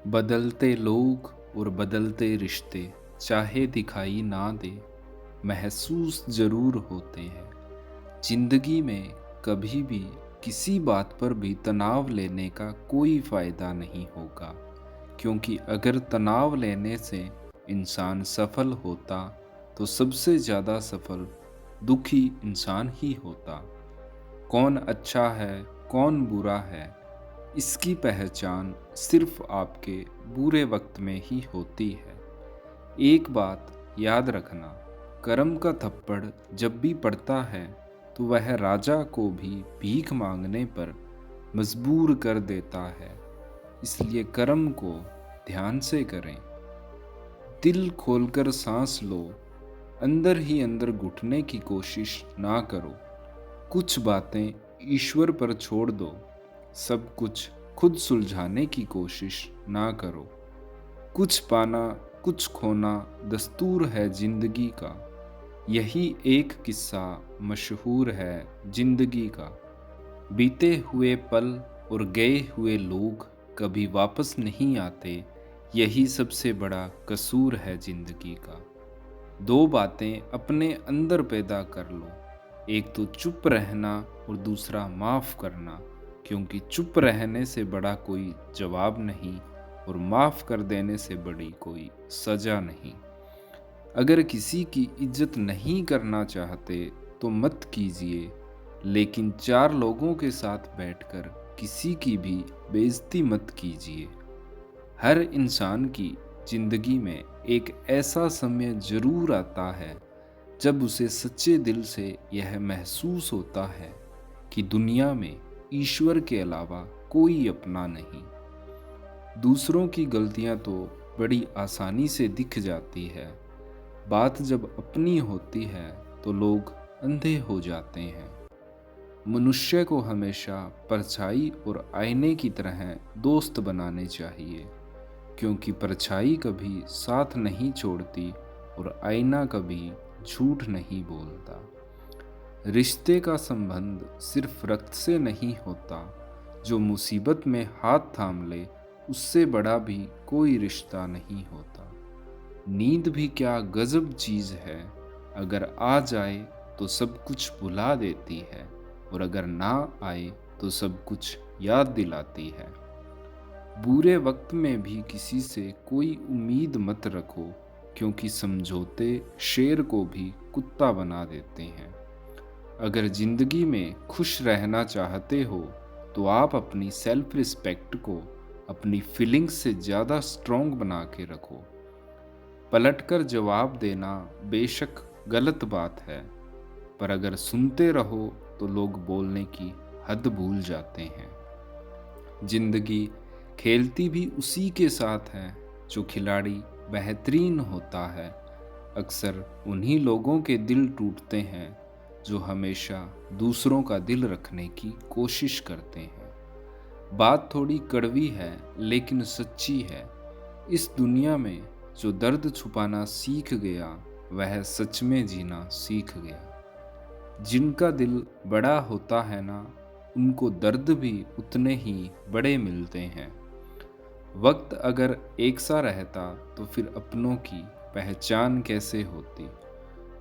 बदलते लोग और बदलते रिश्ते चाहे दिखाई ना दे, महसूस जरूर होते हैं। जिंदगी में कभी भी किसी बात पर भी तनाव लेने का कोई फायदा नहीं होगा, क्योंकि अगर तनाव लेने से इंसान सफल होता तो सबसे ज़्यादा सफल दुखी इंसान ही होता। कौन अच्छा है, कौन बुरा है, इसकी पहचान सिर्फ आपके बुरे वक्त में ही होती है। एक बात याद रखना, कर्म का थप्पड़ जब भी पड़ता है तो वह राजा को भी भीख मांगने पर मजबूर कर देता है। इसलिए कर्म को ध्यान से करें। दिल खोलकर सांस लो, अंदर ही अंदर घुटने की कोशिश ना करो। कुछ बातें ईश्वर पर छोड़ दो, सब कुछ खुद सुलझाने की कोशिश ना करो। कुछ पाना कुछ खोना दस्तूर है जिंदगी का, यही एक किस्सा मशहूर है जिंदगी का। बीते हुए पल और गए हुए लोग कभी वापस नहीं आते, यही सबसे बड़ा कसूर है जिंदगी का। दो बातें अपने अंदर पैदा कर लो, एक तो चुप रहना और दूसरा माफ़ करना, क्योंकि चुप रहने से बड़ा कोई जवाब नहीं और माफ़ कर देने से बड़ी कोई सज़ा नहीं। अगर किसी की इज्जत नहीं करना चाहते तो मत कीजिए, लेकिन चार लोगों के साथ बैठकर किसी की भी बेइज्जती मत कीजिए। हर इंसान की जिंदगी में एक ऐसा समय जरूर आता है जब उसे सच्चे दिल से यह महसूस होता है कि दुनिया में ईश्वर के अलावा कोई अपना नहीं। दूसरों की गलतियां तो बड़ी आसानी से दिख जाती है, बात जब अपनी होती है तो लोग अंधे हो जाते हैं। मनुष्य को हमेशा परछाई और आईने की तरह दोस्त बनाने चाहिए, क्योंकि परछाई कभी साथ नहीं छोड़ती और आईना कभी झूठ नहीं बोलता। रिश्ते का संबंध सिर्फ रक्त से नहीं होता, जो मुसीबत में हाथ थाम ले उससे बड़ा भी कोई रिश्ता नहीं होता। नींद भी क्या गजब चीज़ है, अगर आ जाए तो सब कुछ भुला देती है और अगर ना आए तो सब कुछ याद दिलाती है। बुरे वक्त में भी किसी से कोई उम्मीद मत रखो, क्योंकि समझौते शेर को भी कुत्ता बना देते हैं। अगर जिंदगी में खुश रहना चाहते हो तो आप अपनी सेल्फ रिस्पेक्ट को अपनी फीलिंग्स से ज़्यादा स्ट्रॉन्ग बना के रखो। पलटकर जवाब देना बेशक गलत बात है, पर अगर सुनते रहो तो लोग बोलने की हद भूल जाते हैं। जिंदगी खेलती भी उसी के साथ है जो खिलाड़ी बेहतरीन होता है। अक्सर उन्हीं लोगों के दिल टूटते हैं जो हमेशा दूसरों का दिल रखने की कोशिश करते हैं। बात थोड़ी कड़वी है लेकिन सच्ची है। इस दुनिया में जो दर्द छुपाना सीख गया वह सच में जीना सीख गया। जिनका दिल बड़ा होता है ना, उनको दर्द भी उतने ही बड़े मिलते हैं। वक्त अगर एक सा रहता तो फिर अपनों की पहचान कैसे होती।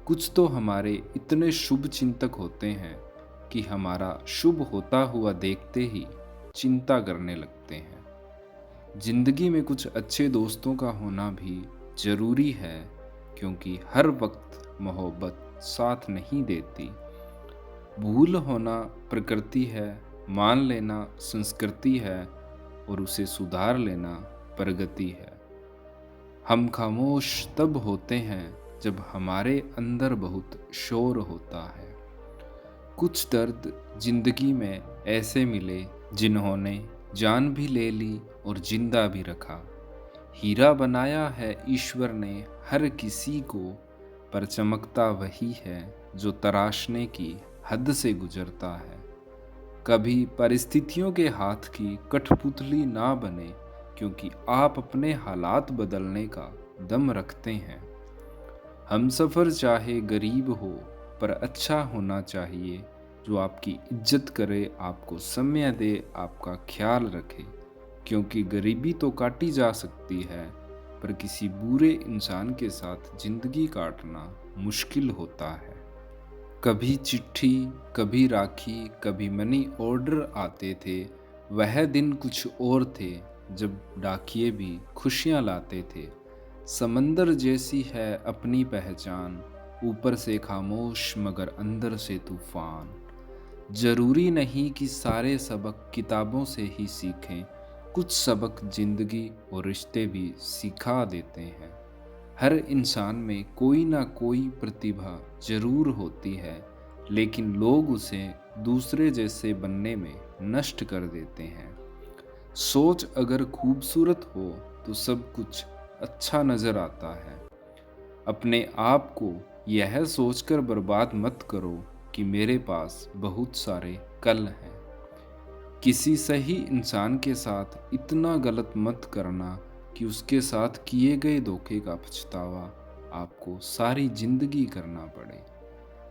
कुछ तो हमारे इतने शुभ चिंतक होते हैं कि हमारा शुभ होता हुआ देखते ही चिंता करने लगते हैं। जिंदगी में कुछ अच्छे दोस्तों का होना भी जरूरी है, क्योंकि हर वक्त मोहब्बत साथ नहीं देती। भूल होना प्रकृति है, मान लेना संस्कृति है और उसे सुधार लेना प्रगति है। हम खामोश तब होते हैं जब हमारे अंदर बहुत शोर होता है। कुछ दर्द जिंदगी में ऐसे मिले जिन्होंने जान भी ले ली और जिंदा भी रखा। हीरा बनाया है ईश्वर ने हर किसी को, पर चमकता वही है जो तराशने की हद से गुजरता है। कभी परिस्थितियों के हाथ की कठपुतली ना बने, क्योंकि आप अपने हालात बदलने का दम रखते हैं। हमसफ़र चाहे गरीब हो पर अच्छा होना चाहिए, जो आपकी इज्जत करे, आपको समय दे, आपका ख्याल रखे। क्योंकि गरीबी तो काटी जा सकती है, पर किसी बुरे इंसान के साथ जिंदगी काटना मुश्किल होता है। कभी चिट्ठी, कभी राखी, कभी मनी ऑर्डर आते थे। वह दिन कुछ और थे जब डाकिये भी खुशियाँ लाते थे। समंदर जैसी है अपनी पहचान, ऊपर से खामोश मगर अंदर से तूफान। जरूरी नहीं कि सारे सबक किताबों से ही सीखें, कुछ सबक जिंदगी और रिश्ते भी सिखा देते हैं। हर इंसान में कोई ना कोई प्रतिभा जरूर होती है, लेकिन लोग उसे दूसरे जैसे बनने में नष्ट कर देते हैं। सोच अगर खूबसूरत हो तो सब कुछ अच्छा नजर आता है। अपने आप को यह सोचकर बर्बाद मत करो कि मेरे पास बहुत सारे कल हैं। किसी सही इंसान के साथ इतना गलत मत करना कि उसके साथ किए गए धोखे का पछतावा आपको सारी जिंदगी करना पड़े।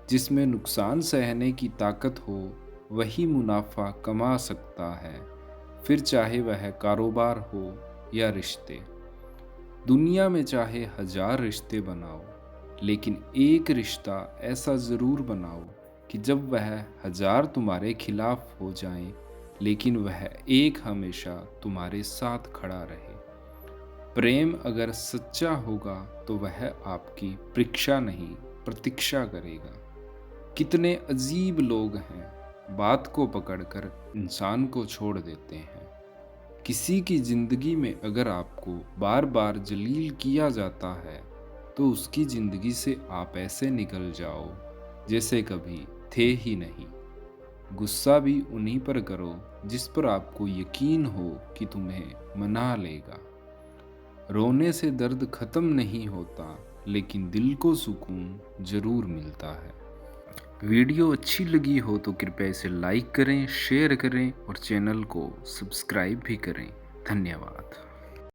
जिसमें नुकसान सहने की ताकत हो वही मुनाफा कमा सकता है, फिर चाहे वह कारोबार हो या रिश्ते। दुनिया में चाहे 1000 रिश्ते बनाओ, लेकिन एक रिश्ता ऐसा ज़रूर बनाओ कि जब वह 1000 तुम्हारे खिलाफ हो जाएं, लेकिन वह एक हमेशा तुम्हारे साथ खड़ा रहे। प्रेम अगर सच्चा होगा तो वह आपकी परीक्षा नहीं, प्रतीक्षा करेगा। कितने अजीब लोग हैं, बात को पकड़कर इंसान को छोड़ देते हैं। किसी की जिंदगी में अगर आपको बार बार जलील किया जाता है, तो उसकी जिंदगी से आप ऐसे निकल जाओ जैसे कभी थे ही नहीं। गुस्सा भी उन्हीं पर करो जिस पर आपको यकीन हो कि तुम्हें मना लेगा। रोने से दर्द खत्म नहीं होता, लेकिन दिल को सुकून जरूर मिलता है। वीडियो अच्छी लगी हो तो कृपया इसे लाइक करें, शेयर करें और चैनल को सब्सक्राइब भी करें। धन्यवाद।